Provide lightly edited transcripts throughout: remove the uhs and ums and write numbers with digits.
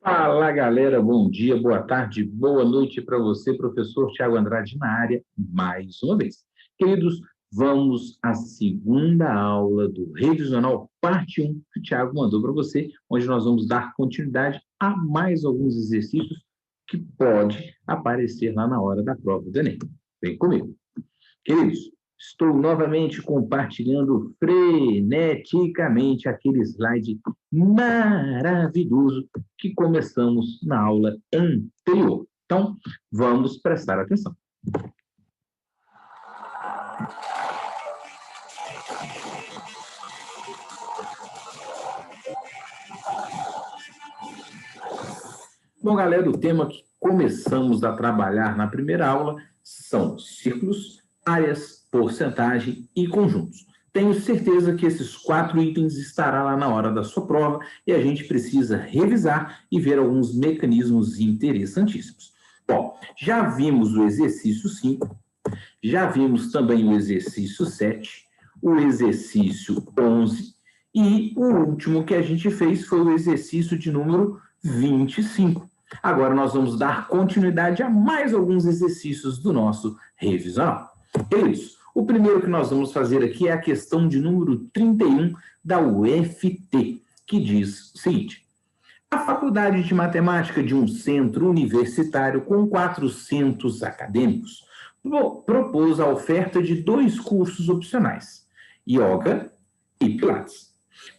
Fala, galera, bom dia, boa tarde, boa noite para você, professor Tiago Andrade na área, mais uma vez. Queridos, vamos à segunda aula do Revisional, parte 1, que o Tiago mandou para você, onde nós vamos dar continuidade a mais alguns exercícios que pode aparecer lá na hora da prova do Enem. Vem comigo. Queridos, estou novamente compartilhando freneticamente aquele slide maravilhoso que começamos na aula anterior. Então, vamos prestar atenção. Bom, galera, o tema que começamos a trabalhar na primeira aula são círculos, áreas, porcentagem e conjuntos. Tenho certeza que esses 4 itens estarão lá na hora da sua prova e a gente precisa revisar e ver alguns mecanismos interessantíssimos. Bom, já vimos o exercício 5, já vimos também o exercício 7, o exercício 11 e o último que a gente fez foi o exercício de número 25. Agora nós vamos dar continuidade a mais alguns exercícios do nosso revisional. É isso. O primeiro que nós vamos fazer aqui é a questão de número 31 da UFT, que diz o seguinte: a Faculdade de Matemática de um centro universitário com 400 acadêmicos propôs a oferta de 2 cursos opcionais, Yoga e Pilates.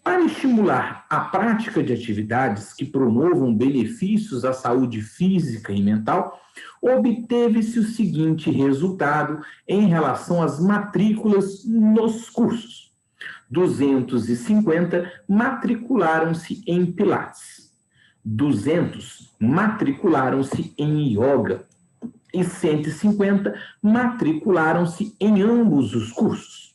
Para estimular a prática de atividades que promovam benefícios à saúde física e mental, obteve-se o seguinte resultado em relação às matrículas nos cursos. 250 matricularam-se em Pilates, 200 matricularam-se em Yoga e 150 matricularam-se em ambos os cursos.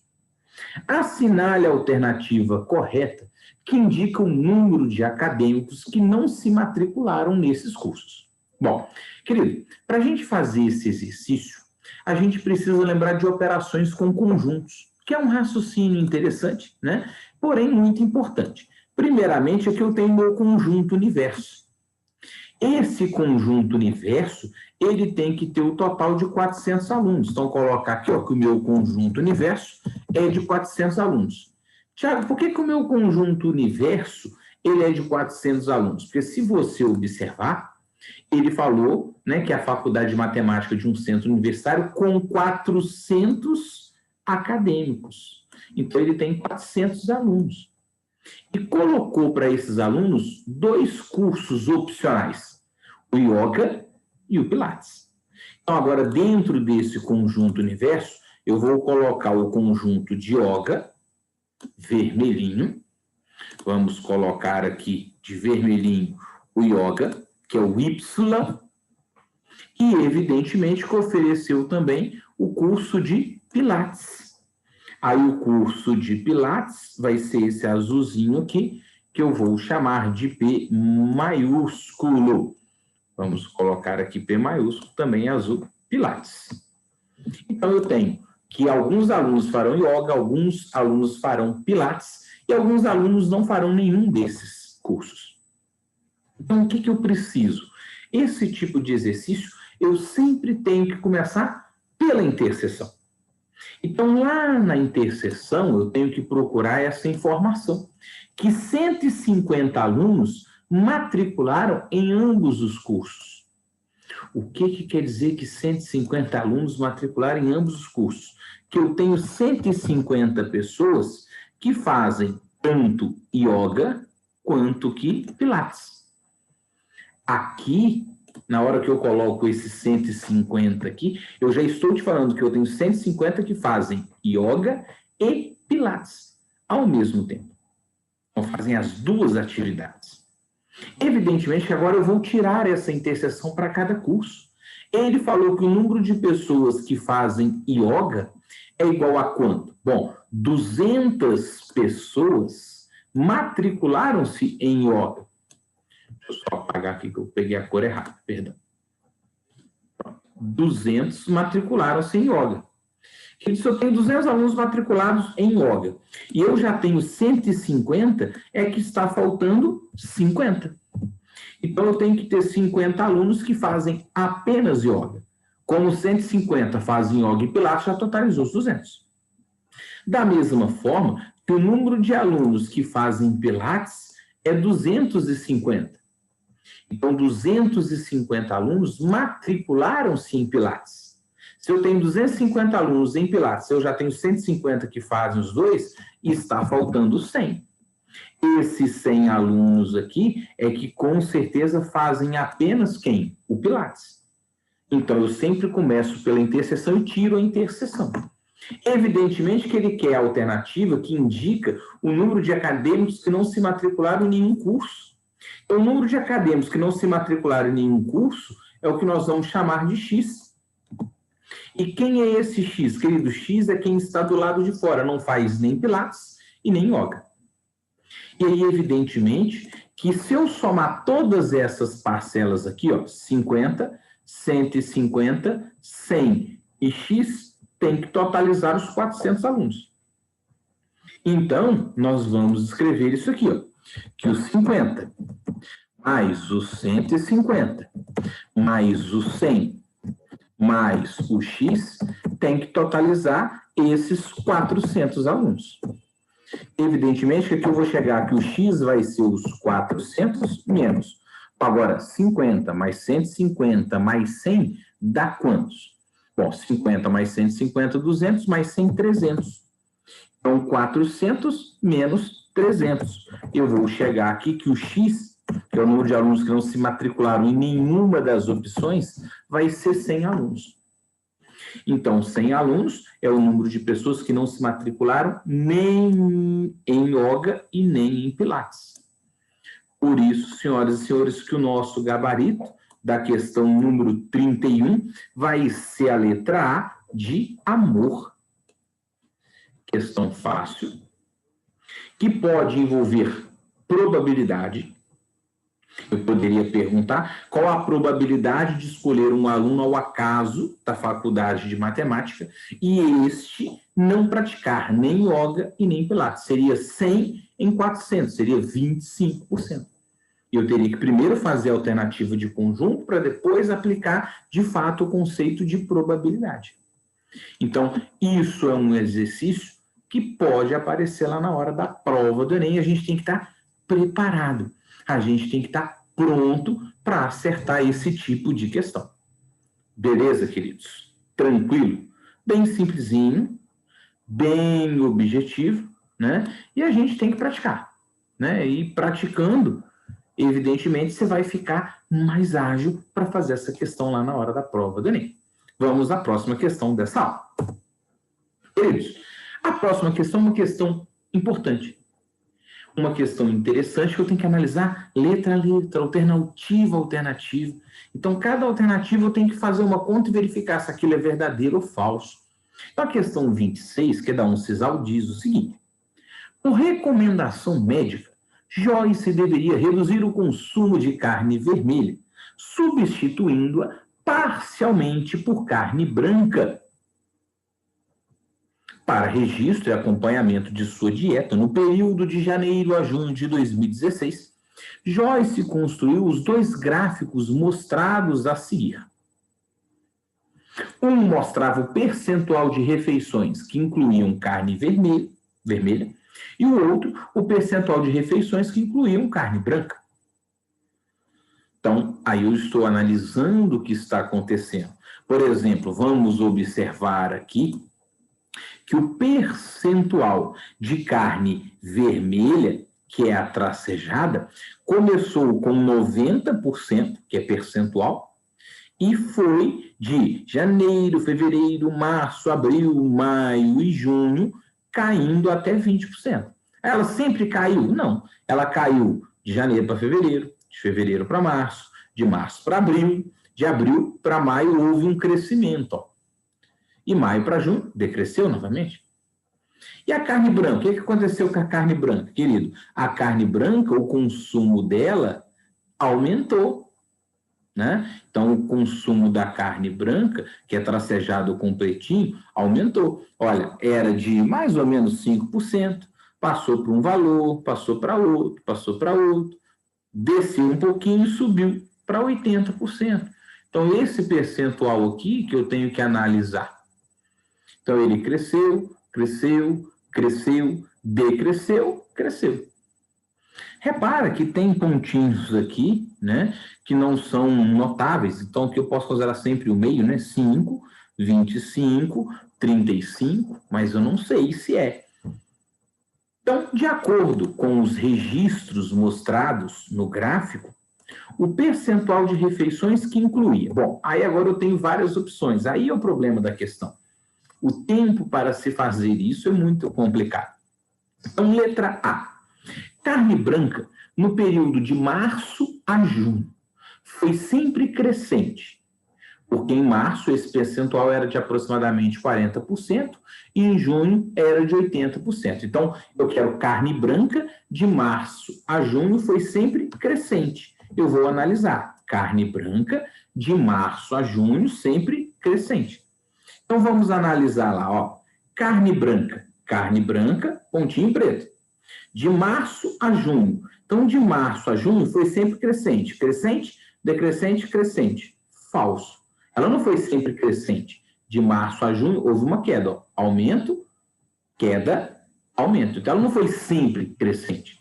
Assinale a alternativa correta que indica o número de acadêmicos que não se matricularam nesses cursos. Bom, querido, para a gente fazer esse exercício, a gente precisa lembrar de operações com conjuntos, que é um raciocínio interessante, né? Porém muito importante. Primeiramente, aqui eu tenho meu conjunto universo. Esse conjunto universo, ele tem que ter o total de 400 alunos. Então, colocar aqui, ó, que o meu conjunto universo é de 400 alunos. Tiago, por que o meu conjunto universo ele é de 400 alunos? Porque se você observar, ele falou, né, que a Faculdade de Matemática de um centro universitário com 400 acadêmicos. Então, ele tem 400 alunos. E colocou para esses alunos 2 cursos opcionais, o Yoga e o Pilates. Então, agora, dentro desse conjunto universo, eu vou colocar o conjunto de Yoga, vermelhinho. Vamos colocar aqui de vermelhinho o Yoga, que é o Y, e, evidentemente, que ofereceu também o curso de Pilates. Aí o curso de Pilates vai ser esse azulzinho aqui, que eu vou chamar de P maiúsculo. Vamos colocar aqui P maiúsculo, também azul, Pilates. Então, eu tenho que alguns alunos farão Yoga, alguns alunos farão Pilates, e alguns alunos não farão nenhum desses cursos. Então, o que eu preciso? Esse tipo de exercício, eu sempre tenho que começar pela interseção. Então, lá na interseção, eu tenho que procurar essa informação, que 150 alunos matricularam em ambos os cursos. O que quer dizer que 150 alunos matricularam em ambos os cursos? Que eu tenho 150 pessoas que fazem tanto Yoga quanto que Pilates. Aqui, na hora que eu coloco esses 150 aqui, eu já estou te falando que eu tenho 150 que fazem Yoga e Pilates ao mesmo tempo. Então, fazem as 2 atividades. Evidentemente que agora eu vou tirar essa interseção para cada curso. Ele falou que o número de pessoas que fazem Yoga é igual a quanto? Bom, 200 pessoas matricularam-se em Yoga. Deixa eu só apagar aqui que eu peguei a cor errada, perdão. 200 matricularam-se em Yoga. Ele disse, eu tenho 200 alunos matriculados em Yoga. E eu já tenho 150, é que está faltando 50. Então, eu tenho que ter 50 alunos que fazem apenas yoga. Como 150 fazem yoga e pilates, já totalizou os 200. Da mesma forma, que o número de alunos que fazem pilates é 250. Então, 250 alunos matricularam-se em pilates. Se eu tenho 250 alunos em pilates, eu já tenho 150 que fazem os dois, e está faltando 100. Esses 100 alunos aqui é que com certeza fazem apenas quem? O pilates. Então, eu sempre começo pela interseção e tiro a interseção. Evidentemente que ele quer a alternativa que indica o número de acadêmicos que não se matricularam em nenhum curso. Então, o número de acadêmicos que não se matricularam em nenhum curso é o que nós vamos chamar de X. E quem é esse X? Querido, X é quem está do lado de fora, não faz nem pilates e nem yoga. E aí, evidentemente, que se eu somar todas essas parcelas aqui, ó, 50, 150, 100 e X, tem que totalizar os 400 alunos. Então, nós vamos escrever isso aqui, ó, que os 50 mais os 150 mais o 100 mais o X tem que totalizar esses 400 alunos. Evidentemente que aqui eu vou chegar que o X vai ser os 400 menos. Agora, 50 mais 150 mais 100 dá quantos? Bom, 50 mais 150, 200, mais 100, 300. Então, 400 menos 300. Eu vou chegar aqui que o X, que é o número de alunos que não se matricularam em nenhuma das opções, vai ser 100 alunos. Então, 100 alunos é o número de pessoas que não se matricularam nem em yoga e nem em pilates. Por isso, senhoras e senhores, que o nosso gabarito da questão número 31 vai ser a letra A de amor. Questão fácil, que pode envolver probabilidade. Eu poderia perguntar qual a probabilidade de escolher um aluno ao acaso da faculdade de matemática e este não praticar nem yoga e nem pilates. Seria 100 em 400, seria 25%. Eu teria que primeiro fazer a alternativa de conjunto para depois aplicar, de fato, o conceito de probabilidade. Então, isso é um exercício que pode aparecer lá na hora da prova do Enem. A gente tem que estar preparado. A gente tem que estar pronto para acertar esse tipo de questão. Beleza, queridos? Tranquilo? Bem simplesinho, bem objetivo, né? E a gente tem que praticar, né? E praticando, evidentemente, você vai ficar mais ágil para fazer essa questão lá na hora da prova do Enem. Vamos à próxima questão dessa aula. Queridos, a próxima questão é uma questão importante. Uma questão interessante que eu tenho que analisar letra a letra, alternativa a alternativa. Então, cada alternativa eu tenho que fazer uma conta e verificar se aquilo é verdadeiro ou falso. Então, a questão 26, que é da Uncisal, diz o seguinte: por recomendação médica, Joyce deveria reduzir o consumo de carne vermelha, substituindo-a parcialmente por carne branca. Para registro e acompanhamento de sua dieta, no período de janeiro a junho de 2016, Joyce construiu os dois gráficos mostrados a seguir. Um mostrava o percentual de refeições que incluíam carne vermelha, e o outro, o percentual de refeições que incluíam carne branca. Então, aí eu estou analisando o que está acontecendo. Por exemplo, vamos observar aqui que o percentual de carne vermelha, que é a tracejada, começou com 90%, que é percentual, e foi de janeiro, fevereiro, março, abril, maio e junho, caindo até 20%. Ela sempre caiu? Não. Ela caiu de janeiro para fevereiro, de fevereiro para março, de março para abril, de abril para maio houve um crescimento, ó. E maio para junho, decresceu novamente. E a carne branca? O que aconteceu com a carne branca, querido? A carne branca, o consumo dela aumentou, né? Então, o consumo da carne branca, que é tracejado com pretinho, aumentou. Olha, era de mais ou menos 5%, passou para um valor, passou para outro, passou para outro. desceu um pouquinho e subiu para 80%. Então, esse percentual aqui que eu tenho que analisar. Então, ele cresceu, cresceu, cresceu, decresceu, cresceu. Repara que tem pontinhos aqui, né, que não são notáveis, então que eu posso considerar sempre o meio, né, 5, 25, 35, mas eu não sei se é. Então, de acordo com os registros mostrados no gráfico, o percentual de refeições que incluía. Bom, aí agora eu tenho várias opções, aí é o problema da questão. O tempo para se fazer isso é muito complicado. Então, letra A. Carne branca, no período de março a junho, foi sempre crescente, porque em março esse percentual era de aproximadamente 40% e em junho era de 80%. Então, eu quero carne branca, de março a junho foi sempre crescente. Eu vou analisar carne branca, de março a junho, sempre crescente. Então, vamos analisar lá, ó, carne branca, pontinho preto. De março a junho. Então, de março a junho foi sempre crescente. Crescente, decrescente, crescente. Falso. Ela não foi sempre crescente. De março a junho houve uma queda. Ó. Aumento, queda, aumento. Então, ela não foi sempre crescente.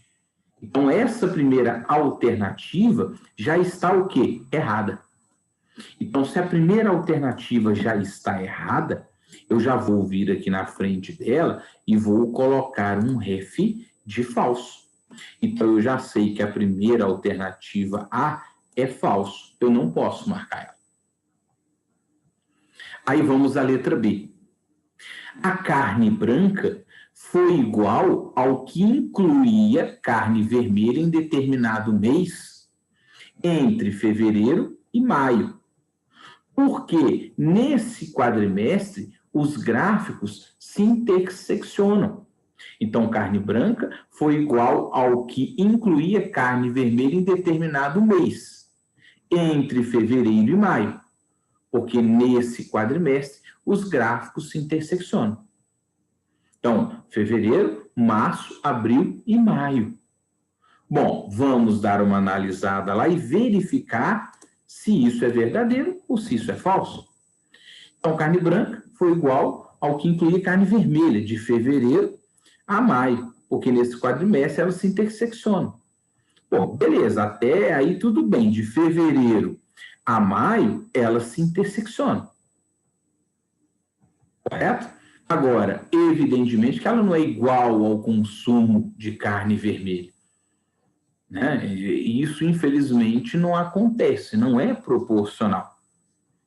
Então, essa primeira alternativa já está o quê? Errada. Então, se a primeira alternativa já está errada, eu já vou vir aqui na frente dela e vou colocar um ref de falso. Então, eu já sei que a primeira alternativa A é falso. Eu não posso marcar ela. Aí vamos à letra B. A carne branca foi igual ao que incluía carne vermelha em determinado mês entre fevereiro e maio. Porque nesse quadrimestre os gráficos se interseccionam. Então, carne branca foi igual ao que incluía carne vermelha em determinado mês, entre fevereiro e maio, porque nesse quadrimestre os gráficos se interseccionam. Então, fevereiro, março, abril e maio. Bom, vamos dar uma analisada lá e verificar se isso é verdadeiro ou se isso é falso. Então, carne branca foi igual ao que incluía carne vermelha, de fevereiro a maio, porque nesse quadrimestre elas se interseccionam. Bom, beleza, até aí tudo bem, de fevereiro a maio elas se interseccionam. Correto? Agora, evidentemente que ela não é igual ao consumo de carne vermelha. Né? E isso, infelizmente, não acontece, não é proporcional.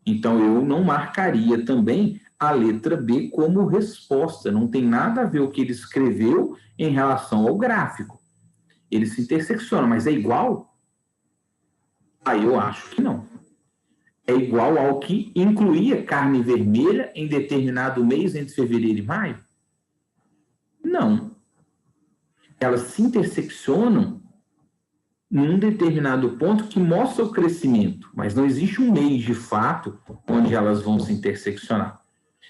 Então, eu não marcaria também a letra B como resposta. Não tem nada a ver o que ele escreveu em relação ao gráfico. Ele se intersecciona, mas é igual? Aí eu acho que não. É igual ao que incluía carne vermelha em determinado mês entre fevereiro e maio? Não. Elas se interseccionam num determinado ponto que mostra o crescimento, mas não existe um mês de fato onde elas vão se interseccionar.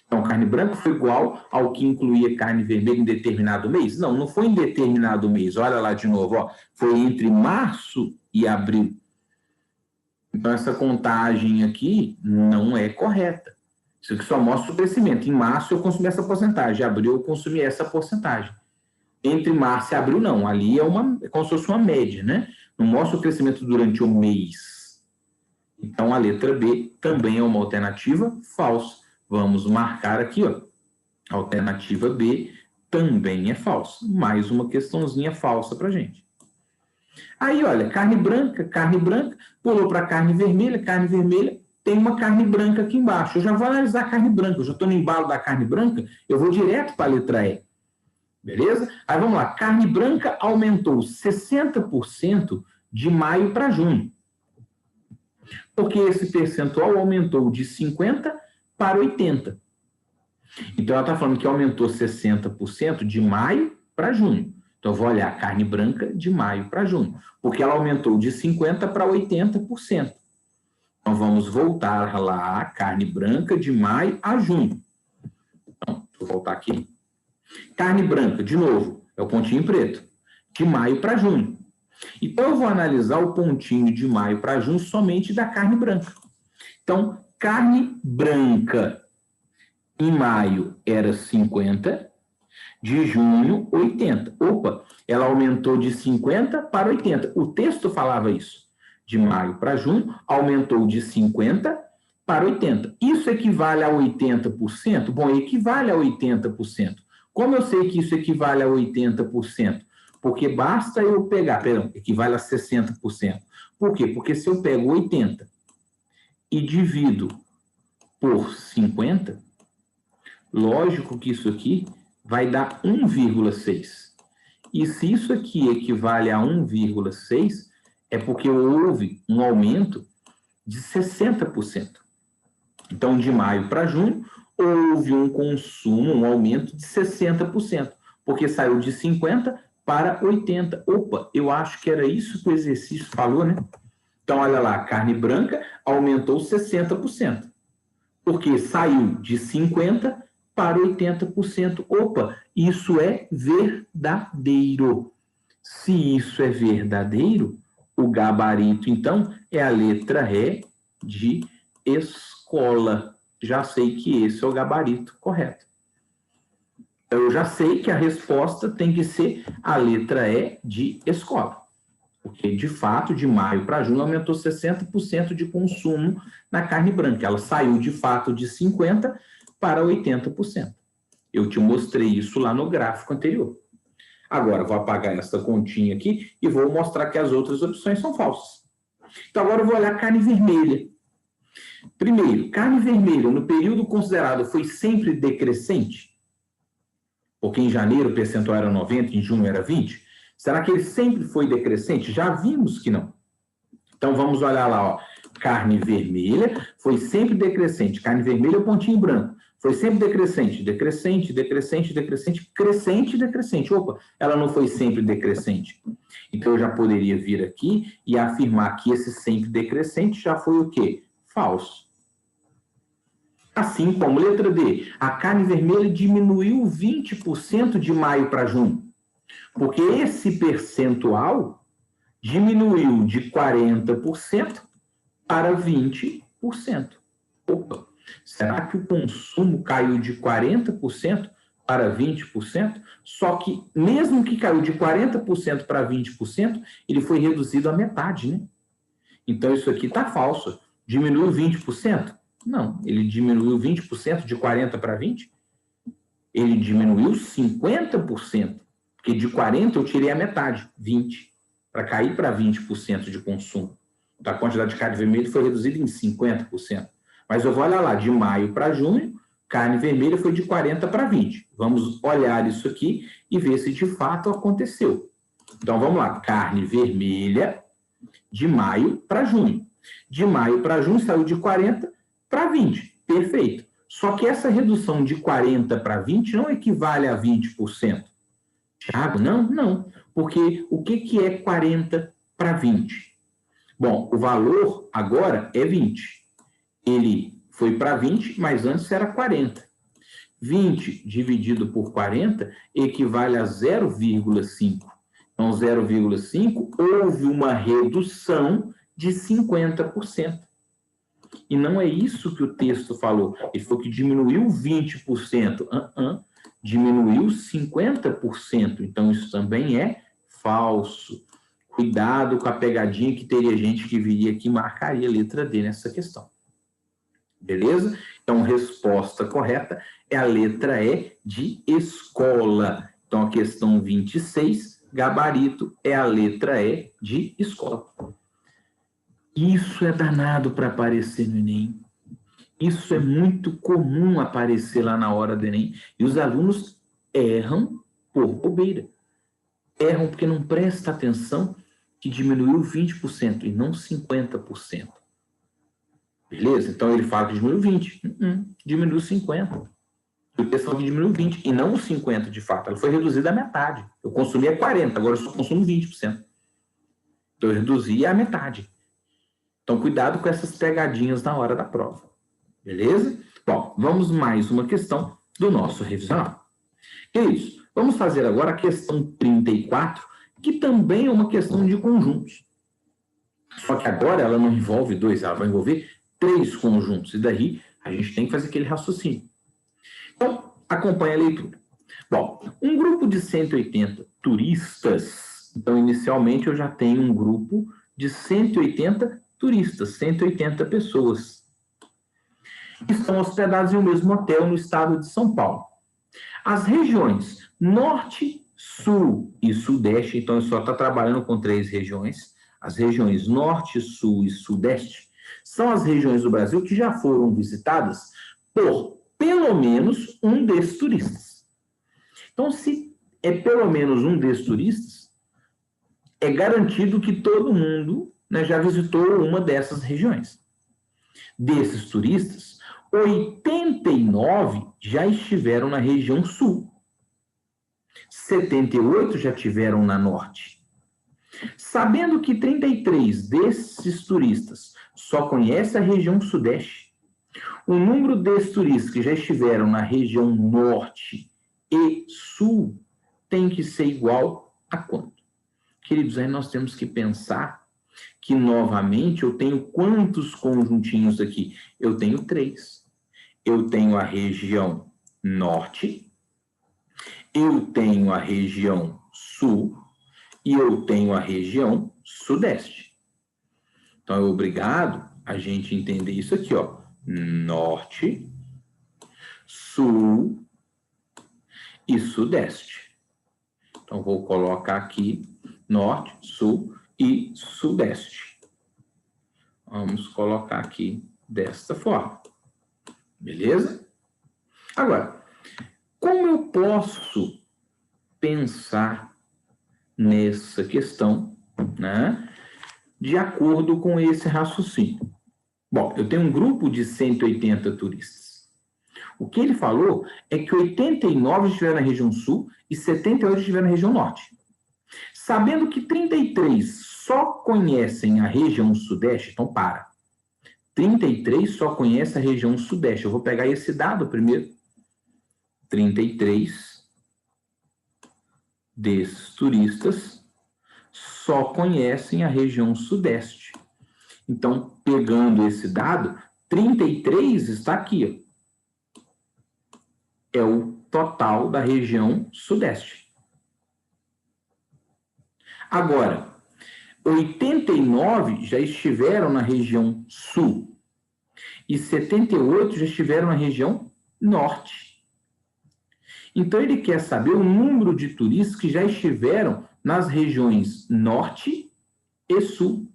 Então, carne branca foi igual ao que incluía carne vermelha em determinado mês? Não, não foi em determinado mês. Olha lá de novo, ó. Foi entre março e abril. Então, essa contagem aqui não é correta. Isso aqui só mostra o crescimento. Em março eu consumi essa porcentagem, em abril eu consumi essa porcentagem. Entre março e abril, não. Ali é como se fosse uma média, né? Não mostra o crescimento durante o mês. Então, a letra B também é uma alternativa falsa. Vamos marcar aqui, ó. A alternativa B também é falsa. Mais uma questãozinha falsa para a gente. Aí, olha, carne branca, pulou para carne vermelha, tem uma carne branca aqui embaixo. Eu já vou analisar a carne branca, eu já estou no embalo da carne branca, eu vou direto para a letra E. Beleza? Aí vamos lá, carne branca aumentou 60% de maio para junho. Porque esse percentual aumentou de 50% para 80%. Então, ela está falando que aumentou 60% de maio para junho. Então, eu vou olhar carne branca de maio para junho, porque ela aumentou de 50% para 80%. Então, vamos voltar lá, carne branca de maio a junho. Então, vou voltar aqui. Carne branca, de novo, é o pontinho preto, de maio para junho. Então, eu vou analisar o pontinho de maio para junho somente da carne branca. Então, carne branca em maio era 50, de junho, 80. Opa, ela aumentou de 50 para 80. O texto falava isso. De maio para junho, aumentou de 50 para 80. Isso equivale a 80%? Bom, equivale a 80%. Como eu sei que isso equivale a 80%? Porque basta eu pegar, equivale a 60%. Por quê? Porque se eu pego 80 e divido por 50, lógico que isso aqui vai dar 1,6. E se isso aqui equivale a 1,6, é porque houve um aumento de 60%. Então, de maio para junho, houve um consumo, um aumento de 60%, porque saiu de 50 para 80. Opa, eu acho que era isso que o exercício falou, né? Então, olha lá, carne branca aumentou 60%, porque saiu de 50 para 80%. Opa, isso é verdadeiro. Se isso é verdadeiro, o gabarito, então, é a letra E de escola. Já sei que esse é o gabarito correto. Eu já sei que a resposta tem que ser a letra E de escola. Porque, de fato, de maio para junho, aumentou 60% de consumo na carne branca. Ela saiu, de fato, de 50% para 80%. Eu te mostrei isso lá no gráfico anterior. Agora, vou apagar essa continha aqui e vou mostrar que as outras opções são falsas. Então, agora eu vou olhar carne vermelha. Primeiro, carne vermelha, no período considerado, foi sempre decrescente? Porque em janeiro o percentual era 90%, em junho era 20%? Será que ele sempre foi decrescente? Já vimos que não. Então, vamos olhar lá, ó. Carne vermelha foi sempre decrescente. Carne vermelha é o pontinho branco. Foi sempre decrescente, decrescente, decrescente, decrescente, crescente, decrescente. Opa, ela não foi sempre decrescente. Então, eu já poderia vir aqui e afirmar que esse sempre decrescente já foi o quê? Falso. Assim como, letra D, a carne vermelha diminuiu 20% de maio para junho. Porque esse percentual diminuiu de 40% para 20%. Opa, será que o consumo caiu de 40% para 20%? Só que, mesmo que caiu de 40% para 20%, ele foi reduzido à metade, né? Então, isso aqui está falso. Diminuiu 20%? Não, ele diminuiu 20% de 40% para 20%? Ele diminuiu 50%. Porque de 40% eu tirei a metade, 20%, para cair para 20% de consumo. Então, a quantidade de carne vermelha foi reduzida em 50%. Mas eu vou olhar lá, de maio para junho, carne vermelha foi de 40% para 20%. Vamos olhar isso aqui e ver se de fato aconteceu. Então, vamos lá, carne vermelha de maio para junho. De maio para junho saiu de 40% para 20%. Perfeito. Só que essa redução de 40% para 20% não equivale a 20%. Tiago, não. Porque o que é 40 para 20? Bom, o valor agora é 20. Ele foi para 20, mas antes era 40. 20 dividido por 40 equivale a 0,5. Então, 0,5 houve uma redução de 50%. E não é isso que o texto falou. Ele falou que diminuiu 20%. Diminuiu 50%. Então, isso também é falso. Cuidado com a pegadinha, que teria gente que viria aqui e marcaria a letra D nessa questão. Beleza? Então, resposta correta é a letra E de escola. Então, a questão 26, gabarito, é a letra E de escola. Isso é danado para aparecer no Enem. Isso é muito comum aparecer lá na hora do Enem. E os alunos erram por bobeira. Erram porque não prestam atenção que diminuiu 20% e não 50%. Beleza? Então, ele fala que diminuiu 20%. Diminuiu 50%. O pessoal que diminuiu 20% e não 50% de fato. Ela foi reduzida à metade. Eu consumia 40%, agora eu só consumo 20%. Então, eu reduzi a metade. Então, cuidado com essas pegadinhas na hora da prova. Beleza? Bom, vamos mais uma questão do nosso revisional. Queridos, vamos fazer agora a questão 34, que também é uma questão de conjuntos. Só que agora ela não envolve dois, ela vai envolver 3 conjuntos. E daí a gente tem que fazer aquele raciocínio. Então, acompanhe a leitura. Bom, um grupo de 180 turistas. Então, inicialmente, eu já tenho um grupo de 180 turistas, 180 pessoas, que estão hospedados em um mesmo hotel no estado de São Paulo. As regiões Norte, Sul e Sudeste, então eu só estou trabalhando com 3 regiões. As regiões Norte, Sul e Sudeste são as regiões do Brasil que já foram visitadas por pelo menos um desses turistas. Então, se é pelo menos um desses turistas, é garantido que todo mundo, né, já visitou uma dessas regiões. Desses turistas, 89 já estiveram na região Sul. 78 já estiveram na Norte. Sabendo que 33 desses turistas só conhecem a região Sudeste, o número desses turistas que já estiveram na região Norte e Sul tem que ser igual a quanto? Queridos, aí nós temos que pensar que, novamente, eu tenho quantos conjuntinhos aqui? Eu tenho 3. Eu tenho a região Norte, eu tenho a região Sul e eu tenho a região Sudeste. Então, é obrigado a gente entender isso aqui, ó. Norte, Sul e Sudeste. Então, vou colocar aqui Norte, Sul e Sudeste. Vamos colocar aqui desta forma. Beleza? Agora, como eu posso pensar nessa questão, né, de acordo com esse raciocínio? Bom, eu tenho um grupo de 180 turistas. O que ele falou é que 89 estiveram na região Sul e 78 estiveram na região Norte. Sabendo que 33 só conhecem a região Sudeste, então para. 33 só conhecem a região Sudeste. Eu vou pegar esse dado primeiro. 33 desses turistas só conhecem a região Sudeste. Então, pegando esse dado, 33 está aqui, ó. É o total da região Sudeste. Agora, 89 já estiveram na região Sul e 78 já estiveram na região Norte. Então, ele quer saber o número de turistas que já estiveram nas regiões Norte e Sul.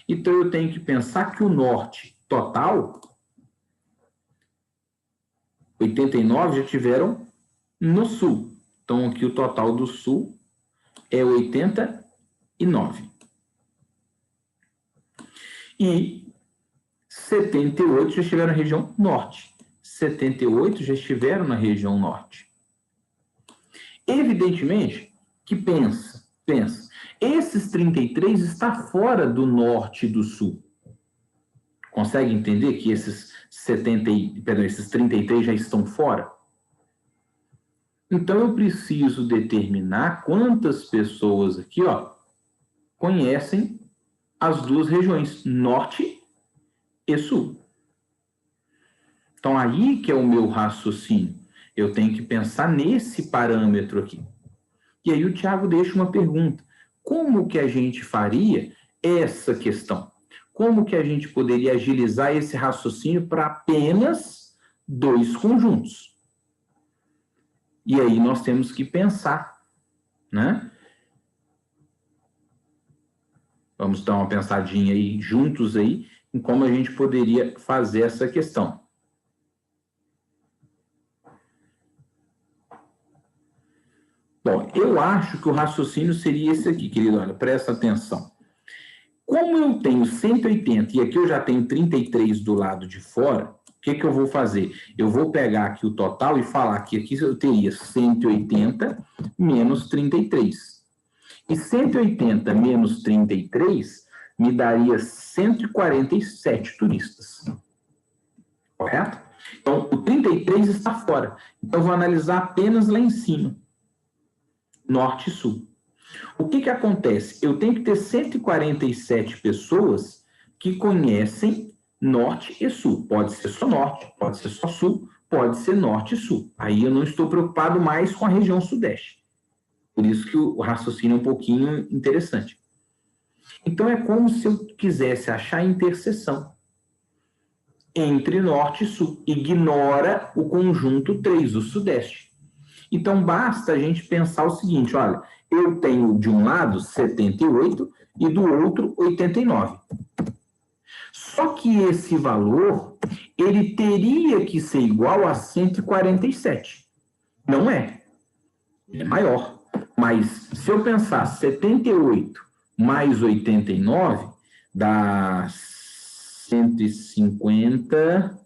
Então, eu tenho que pensar que o Norte total, 89 já estiveram no Sul. Então, aqui o total do Sul é 89. E 78 já estiveram na região Norte. 78 já estiveram na região Norte. Evidentemente que pensa, esses 33 está fora do Norte e do Sul. Consegue entender que esses 33 já estão fora? Então, eu preciso determinar quantas pessoas aqui, ó, conhecem as duas regiões, Norte e Sul. Então, aí que é o meu raciocínio. Eu tenho que pensar nesse parâmetro aqui. E aí o Tiago deixa uma pergunta. Como que a gente faria essa questão? Como que a gente poderia agilizar esse raciocínio para apenas 2 conjuntos? E aí nós temos que pensar, né? Vamos dar uma pensadinha aí, juntos aí, em como a gente poderia fazer essa questão. Bom, eu acho que o raciocínio seria esse aqui, querido. Olha, presta atenção. Como eu tenho 180 e aqui eu já tenho 33 do lado de fora, o que eu vou fazer? Eu vou pegar aqui o total e falar que aqui eu teria 180 menos 33. E 180 menos 33 me daria 147 turistas. Correto? Então, o 33 está fora. Então, eu vou analisar apenas lá em cima. Norte e Sul. O que acontece? Eu tenho que ter 147 pessoas que conhecem norte e sul. Pode ser só norte, pode ser só sul, pode ser norte e sul. Aí eu não estou preocupado mais com a região sudeste. Por isso que o raciocínio é um pouquinho interessante. Então, é como se eu quisesse achar a interseção entre norte e sul. Ignora o conjunto 3, o sudeste. Então, basta a gente pensar o seguinte, olha, eu tenho de um lado 78 e do outro 89. Só que esse valor, ele teria que ser igual a 147. Não é. Ele é maior. Mas se eu pensar 78 mais 89, dá 150,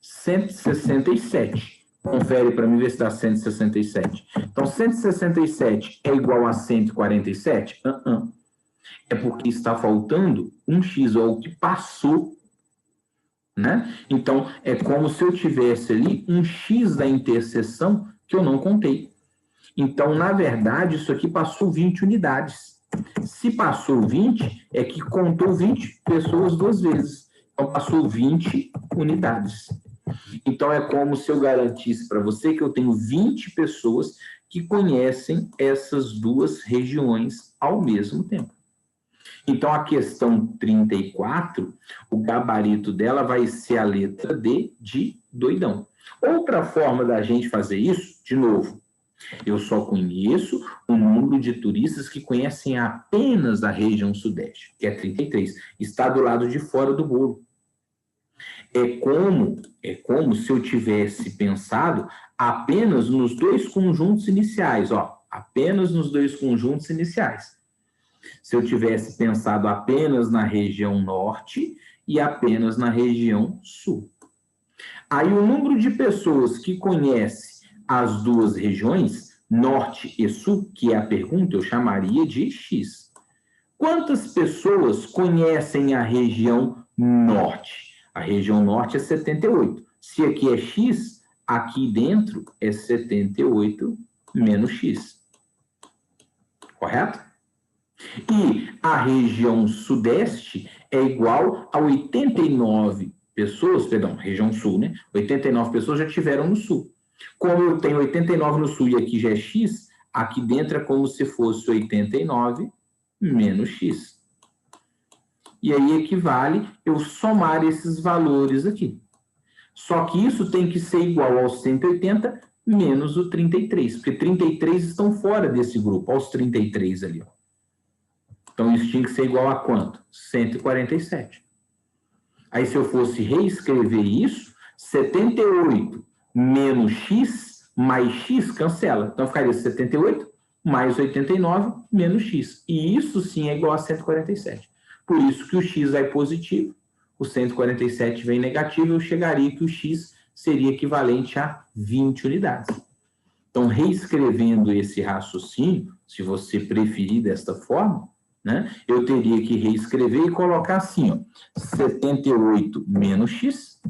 167. Confere para mim ver se dá 167. Então, 167 é igual a 147? É porque está faltando um x, ou o que passou, né? Então, é como se eu tivesse ali um x da interseção que eu não contei. Então, na verdade, isso aqui passou 20 unidades. Se passou 20, é que contou 20 pessoas duas vezes. Então, passou 20 unidades. Então, é como se eu garantisse para você que eu tenho 20 pessoas que conhecem essas duas regiões ao mesmo tempo. Então, a questão 34, o gabarito dela vai ser a letra D de doidão. Outra forma da gente fazer isso, de novo, eu só conheço o número de turistas que conhecem apenas a região sudeste, que é 33. Está do lado de fora do bolo. É como se eu tivesse pensado apenas nos dois conjuntos iniciais, ó, apenas nos dois conjuntos iniciais. Se eu tivesse pensado apenas na região norte e apenas na região sul. Aí o número de pessoas que conhece as duas regiões, norte e sul, que é a pergunta, eu chamaria de X. Quantas pessoas conhecem a região norte? A região norte é 78. Se aqui é X, aqui dentro é 78 menos X. Correto? E a região sudeste é igual a 89 pessoas, perdão, região sul, né? 89 pessoas já tiveram no sul. Como eu tenho 89 no sul e aqui já é X, aqui dentro é como se fosse 89 menos X. E aí equivale eu somar esses valores aqui. Só que isso tem que ser igual aos 180 menos o 33, porque 33 estão fora desse grupo, aos 33 ali, ó. Então, isso tinha que ser igual a quanto? 147. Aí, se eu fosse reescrever isso, 78 menos x mais x cancela. Então, ficaria 78 mais 89 menos x. E isso sim é igual a 147. Por isso que o x vai positivo, o 147 vem negativo, eu chegaria que o x seria equivalente a 20 unidades. Então, reescrevendo esse raciocínio, se você preferir desta forma, né, eu teria que reescrever e colocar assim, ó, 78 menos x,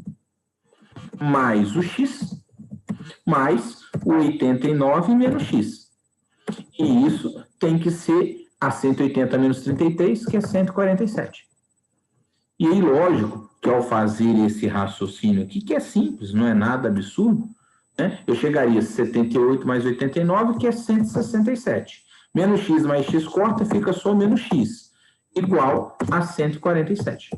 mais o x, mais o 89 menos x. E isso tem que ser a 180 menos 33, que é 147. E aí, lógico, que ao fazer esse raciocínio aqui, que é simples, não é nada absurdo, né, eu chegaria a 78 mais 89, que é 167. Menos x mais x corta, fica só menos x, igual a 147.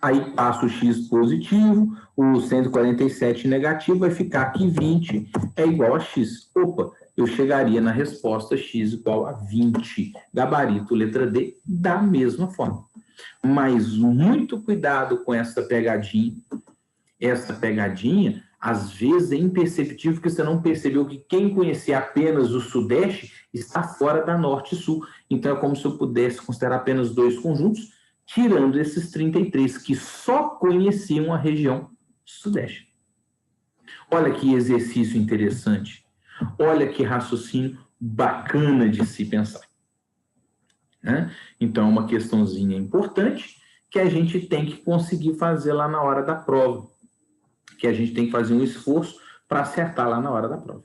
Aí passa o x positivo, o 147 negativo, vai ficar aqui 20 é igual a x. Opa, eu chegaria na resposta x igual a 20. Gabarito, letra D, da mesma forma. Mas muito cuidado com essa pegadinha. Essa pegadinha, às vezes, é imperceptível porque você não percebeu que quem conhecia apenas o Sudeste está fora da Norte e Sul. Então, é como se eu pudesse considerar apenas dois conjuntos, tirando esses 33, que só conheciam a região Sudeste. Olha que exercício interessante. Olha que raciocínio bacana de se pensar. Né? Então, é uma questãozinha importante que a gente tem que conseguir fazer lá na hora da prova. Que a gente tem que fazer um esforço para acertar lá na hora da prova.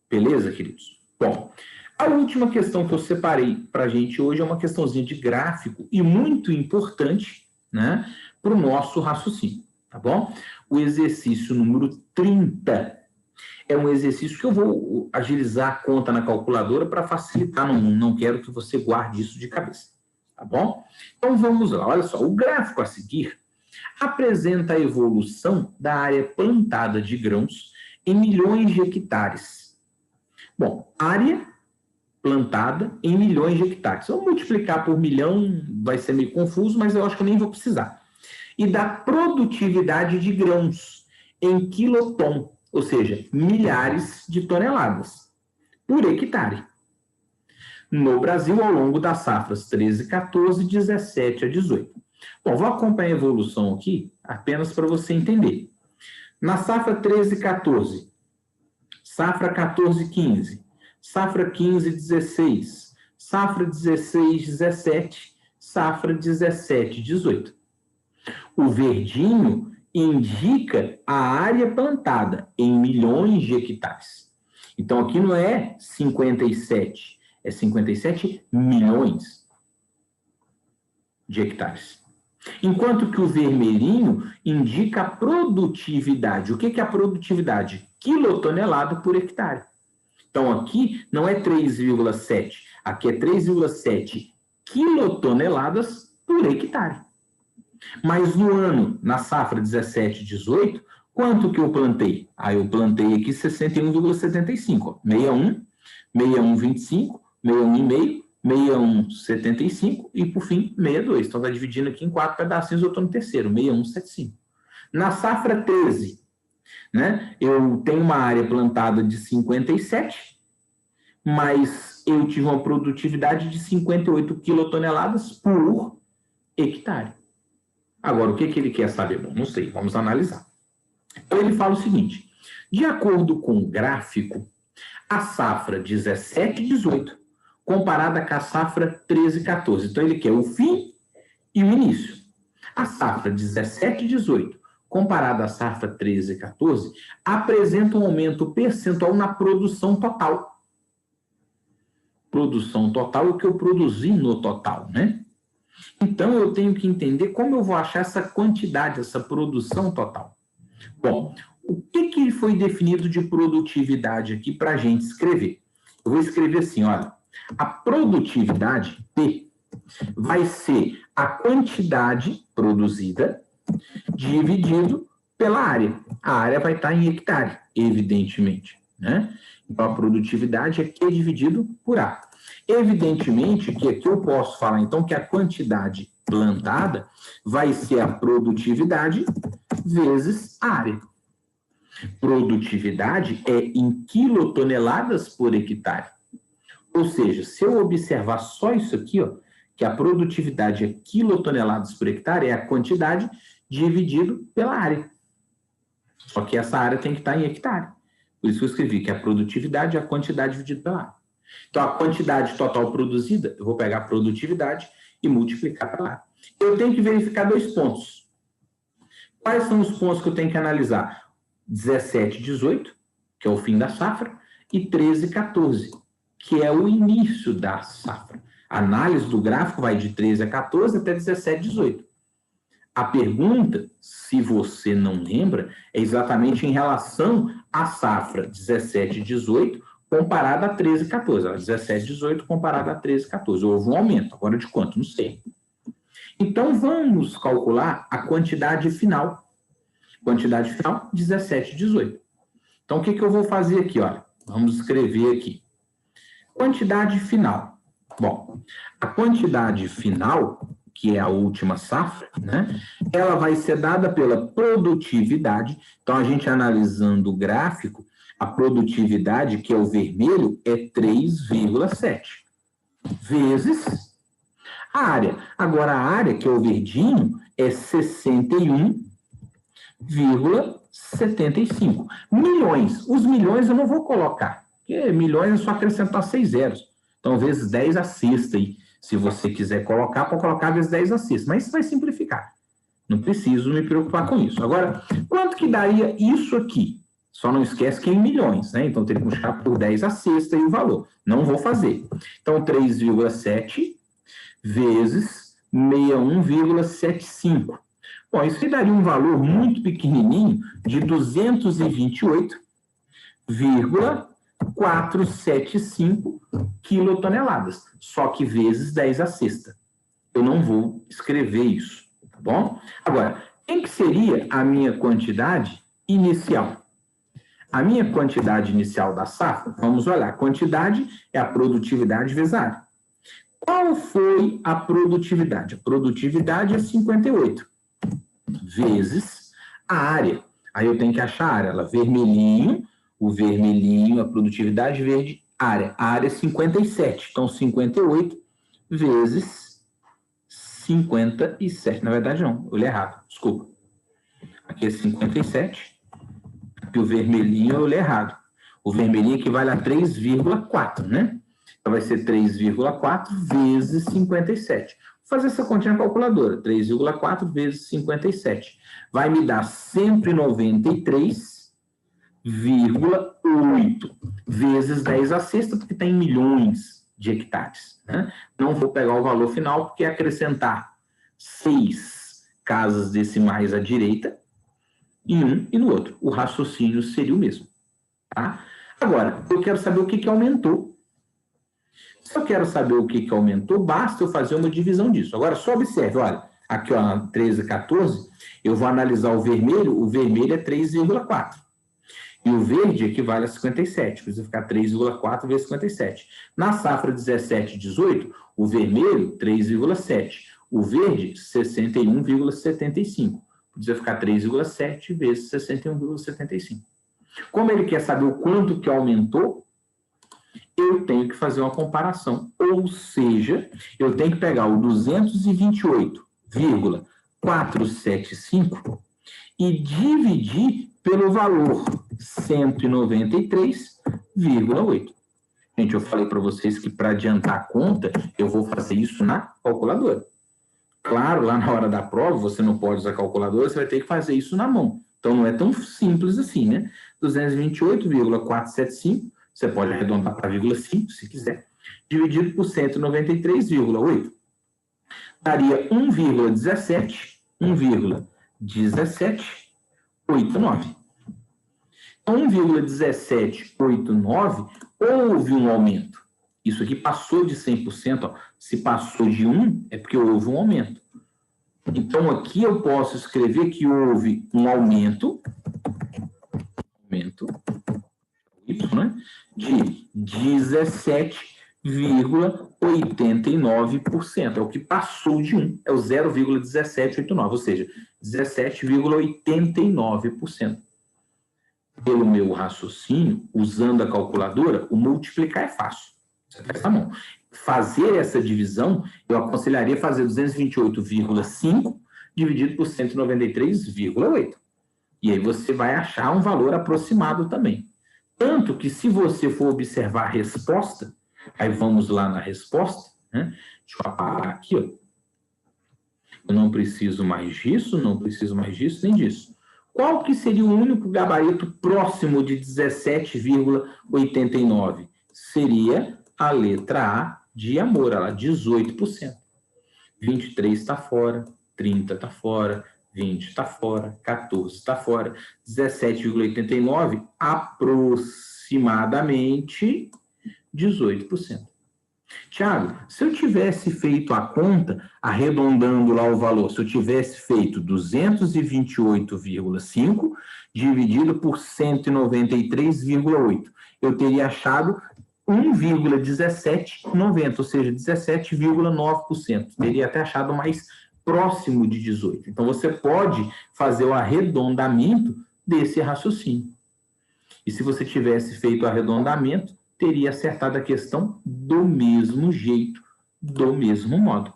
Beleza, queridos? Bom, A última questão que eu separei para a gente hoje é uma questãozinha de gráfico e muito importante, né, para o nosso raciocínio, tá bom? O exercício número 30 é um exercício que eu vou agilizar a conta na calculadora para facilitar, não quero que você guarde isso de cabeça, tá bom? Então vamos lá, olha só, o gráfico a seguir apresenta a evolução da área plantada de grãos em milhões de hectares. Bom, área plantada em milhões de hectares. Vamos multiplicar por milhão, vai ser meio confuso, mas eu acho que eu nem vou precisar. E da produtividade de grãos em quiloton, ou seja, milhares de toneladas por hectare. No Brasil, ao longo das safras 13, 14, 17 a 18. Bom, vou acompanhar a evolução aqui, apenas para você entender. Na safra 13, 14, safra 14, 15, safra 15, 16, safra 16, 17, safra 17, 18. O verdinho indica a área plantada em milhões de hectares. Então, aqui não é 57, é 57 milhões de hectares. Enquanto que o vermelhinho indica a produtividade. O que é a produtividade? Quilotonelada por hectare. Então, aqui não é 3,7, aqui é 3,7 quilotoneladas por hectare. Mas no ano, na safra 17, 18, quanto que eu plantei? Eu plantei aqui 61,75, 61, 61,25, 61,5, 61,75 e, por fim, 62. Então, está dividindo aqui em 4 pedacinhos, eu estou no terceiro, 61,75. Na safra 13, né, eu tenho uma área plantada de 57, mas eu tive uma produtividade de 58 quilotoneladas por hectare. Agora, o que ele quer saber? Bom, não sei, vamos analisar. Então, ele fala o seguinte, de acordo com o gráfico, a safra 17, 18, comparada com a safra 13, 14. Então, ele quer o fim e o início. A safra 17, 18, comparada à safra 13, 14, apresenta um aumento percentual na produção total. Produção total é o que eu produzi no total, né? Então, eu tenho que entender como eu vou achar essa quantidade, essa produção total. Bom, o que foi definido de produtividade aqui para a gente escrever? Eu vou escrever assim, olha, a produtividade, P, vai ser a quantidade produzida dividido pela área. A área vai estar em hectare, evidentemente, né? Então, a produtividade é Q dividido por A. Evidentemente que aqui eu posso falar, então, que a quantidade plantada vai ser a produtividade vezes a área. Produtividade é em quilotoneladas por hectare. Ou seja, se eu observar só isso aqui, ó, que a produtividade é quilotoneladas por hectare, é a quantidade dividido pela área. Só que essa área tem que estar em hectare. Por isso que eu escrevi que a produtividade é a quantidade dividida pela área. Então, a quantidade total produzida, eu vou pegar a produtividade e multiplicar pela área. Eu tenho que verificar 2 pontos. Quais são os pontos que eu tenho que analisar? 17, 18, que é o fim da safra, e 13, 14, que é o início da safra. A análise do gráfico vai de 13 a 14 até 17, 18. A pergunta, se você não lembra, é exatamente em relação à safra 17, 18, comparada a 13, 14. 17, 18 comparada a 13, 14. Houve um aumento. Agora de quanto? Não sei. Então, vamos calcular a quantidade final. Quantidade final, 17, 18. Então, o que eu vou fazer aqui? Olha, vamos escrever aqui. Quantidade final. Bom, a quantidade final, que é a última safra, né? Ela vai ser dada pela produtividade. Então, a gente analisando o gráfico, a produtividade, que é o vermelho, é 3,7 vezes a área. Agora, a área, que é o verdinho, é 61,75 milhões. Os milhões eu não vou colocar, porque milhões é só acrescentar 6 zeros. Então, vezes 10 a sexta aí. Se você quiser colocar, pode colocar vezes 10 a sexta. Mas isso vai simplificar. Não preciso me preocupar com isso. Agora, quanto que daria isso aqui? Só não esquece que é em milhões, né? Então, teria que multiplicar por 10 a sexta e o valor. Não vou fazer. Então, 3,7 vezes 61,75. Bom, isso aí daria um valor muito pequenininho de 228,475 quilotoneladas. Só que vezes 10 a sexta. Eu não vou escrever isso, tá bom? Agora, quem que seria a minha quantidade inicial? A minha quantidade inicial da safra, vamos olhar, quantidade é a produtividade vezes a área. Qual foi a produtividade? A produtividade é 58 vezes a área. Aí eu tenho que achar a área, ela vermelhinho, o vermelhinho, a produtividade verde, área. A área é 57, então 58 vezes 57. Na verdade não, eu li errado, desculpa. Aqui é 57, e o vermelhinho eu li errado. O vermelhinho equivale a 3,4, né? Então vai ser 3,4 vezes 57. Vou fazer essa continha na calculadora. 3,4 vezes 57. Vai me dar 193,8 vezes 10 a sexta, porque tem milhões de hectares, né? Não vou pegar o valor final, porque é acrescentar 6 casas decimais à direita em um e no outro. O raciocínio seria o mesmo, tá? Agora, eu quero saber o que aumentou. Se eu quero saber o que aumentou, basta eu fazer uma divisão disso. Agora, só observe, olha, aqui, ó, 13, 14, eu vou analisar o vermelho é 3,4. E o verde equivale a 57, precisa ficar 3,4 vezes 57. Na safra 17, 18, o vermelho, 3,7. O verde, 61,75. Precisa ficar 3,7 vezes 61,75. Como ele quer saber o quanto que aumentou, eu tenho que fazer uma comparação. Ou seja, eu tenho que pegar o 228,475 e dividir pelo valor 193,8. Gente, eu falei para vocês que para adiantar a conta, eu vou fazer isso na calculadora. Claro, lá na hora da prova, você não pode usar a calculadora, você vai ter que fazer isso na mão. Então, não é tão simples assim, né? 228,475, você pode arredondar para 0,5, se quiser, dividido por 193,8. Daria 1,1789. Então, 1,1789 houve um aumento. Isso aqui passou de 100%. Ó. Se passou de 1, é porque houve um aumento. Então, aqui eu posso escrever que houve um aumento né, de 17,89%. É o que passou de 1, é o 0,1789, ou seja, 17,89%. Pelo meu raciocínio, usando a calculadora, o multiplicar é fácil. Você faz na mão. Fazer essa divisão, eu aconselharia fazer 228,5 dividido por 193,8. E aí você vai achar um valor aproximado também. Tanto que se você for observar a resposta, aí vamos lá na resposta, né? Deixa eu apagar aqui, ó. Eu não preciso mais disso, não preciso mais disso, nem disso. Qual que seria o único gabarito próximo de 17,89? Seria a letra A de amor, ela 18%. 23 está fora, 30 está fora, 20 está fora, 14 está fora, 17,89 aproximadamente 18%. Tiago, se eu tivesse feito a conta, arredondando lá o valor, se eu tivesse feito 228,5 dividido por 193,8, eu teria achado 1,1790, ou seja, 17,9%. Teria até achado mais próximo de 18. Então, você pode fazer o arredondamento desse raciocínio. E se você tivesse feito o arredondamento, teria acertado a questão do mesmo jeito, do mesmo modo.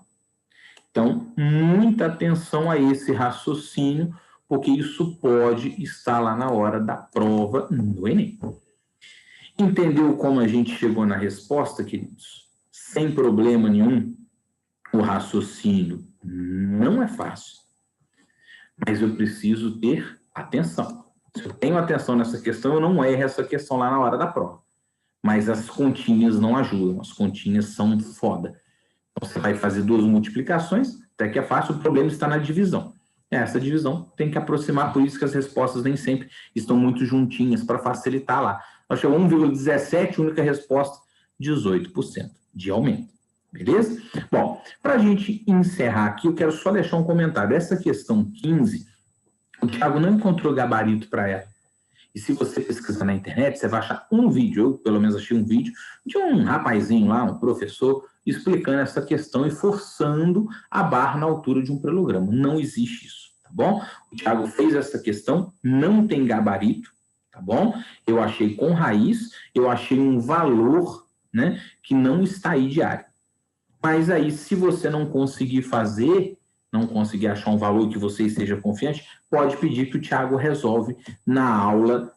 Então, muita atenção a esse raciocínio, porque isso pode estar lá na hora da prova no Enem. Entendeu como a gente chegou na resposta, queridos? Sem problema nenhum, o raciocínio não é fácil, mas eu preciso ter atenção. Se eu tenho atenção nessa questão, eu não erro essa questão lá na hora da prova. Mas as continhas não ajudam, as continhas são foda. Então, você vai fazer duas multiplicações, até que é fácil, o problema está na divisão. Essa divisão tem que aproximar, por isso que as respostas nem sempre estão muito juntinhas, para facilitar lá. Nós chegamos a 1,17, única resposta, 18% de aumento. Beleza? Bom, para a gente encerrar aqui, eu quero só deixar um comentário. Essa questão 15, o Thiago não encontrou gabarito para ela. E se você pesquisar na internet, você vai achar um vídeo, eu pelo menos achei um vídeo, de um rapazinho lá, um professor, explicando essa questão e forçando a barra na altura de um paralelogramo. Não existe isso, tá bom? O Thiago fez essa questão, não tem gabarito, tá bom? Eu achei com raiz, eu achei um valor, né, que não está aí de área. Mas aí, se você não conseguir fazer, não conseguir achar um valor que você esteja confiante, pode pedir que o Thiago resolve na aula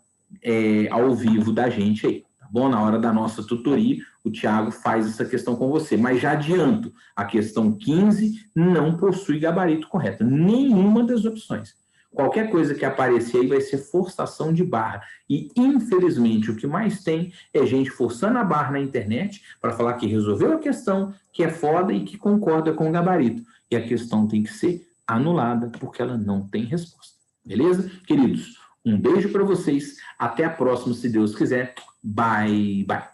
ao vivo da gente aí, tá bom? Na hora da nossa tutoria, o Thiago faz essa questão com você. Mas já adianto, a questão 15 não possui gabarito correto, nenhuma das opções. Qualquer coisa que aparecer aí vai ser forçação de barra. E, infelizmente, o que mais tem é gente forçando a barra na internet para falar que resolveu a questão, que é foda e que concorda com o gabarito. E a questão tem que ser anulada porque ela não tem resposta. Beleza? Queridos, um beijo para vocês. Até a próxima, se Deus quiser. Bye, bye.